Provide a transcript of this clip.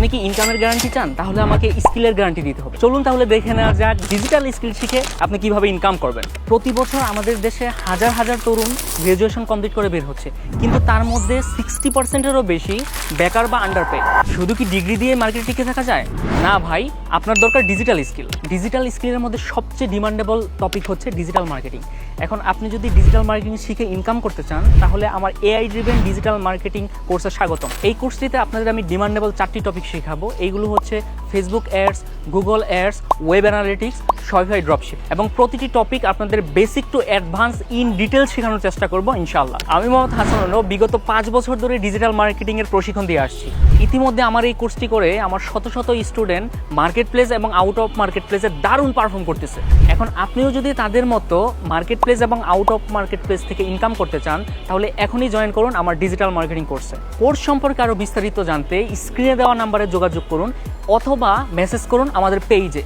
আপনি কি ইনকামের গ্যারান্টি চান? তাহলে আমাকে স্কিলের গ্যারান্টি দিতে হবে। চলুন তাহলে দেখে নেওয়া যাক ডিজিটাল স্কিল শিখে আপনি কিভাবে ইনকাম করবেন। প্রতি বছর আমাদের দেশে হাজার হাজার তরুণ গ্রাজুয়েশন কমপ্লিট করে বের হচ্ছে, কিন্তু তার মধ্যে 60%-এরও বেশি বেকার বা আন্ডারপে। শুধু কি ডিগ্রি দিয়ে মার্কেটে টিকে থাকা যায়? না ভাই, আপনার দরকার ডিজিটাল স্কিল। ডিজিটাল স্কিলের মধ্যে সবচেয়ে ডিমান্ডেবল টপিক হচ্ছে ডিজিটাল মার্কেটিং। এখন আপনি যদি ডিজিটাল মার্কেটিং শিখে ইনকাম করতে চান, তাহলে আমার এআই ড্রিভেন ডিজিটাল মার্কেটিং কোর্সে স্বাগতম। এই কোর্সটিতে আপনাদের আমি ডিমান্ডেবল 4টি টপিক শেখাবো। এইগুলো হচ্ছে Facebook ads, Google ads, web analytics, Shopify dropship, এবং প্রতিটি টপিক আপনাদের basic to advance in detail শেখানোর চেষ্টা করব ইনশাআল্লাহ। আমি মোহাম্মদ হাসান অনু বিগত 5 বছর ধরে ডিজিটাল মার্কেটিং এর প্রশিক্ষণ দিয়ে আসছি। ইতিমধ্যে আমার এই কোর্সটি করে আমার শত শত স্টুডেন্ট মার্কেট প্লেস এবং আউট অফ মার্কেট প্লেসে দারুণ পারফর্ম করতেছে। এখন আপনিও যদি তাদের মতো মার্কেট প্লেস এবং আউট অফ মার্কেট প্লেস থেকে ইনকাম করতে চান, তাহলে এখনই জয়েন করুন আমার ডিজিটাল মার্কেটিং কোর্সে। কোর্স সম্পর্কে আরও বিস্তারিত জানতে স্ক্রিনে দেওয়া নাম্বারে যোগাযোগ করুন অথবা মেসেজ করুন আমাদের পেজে।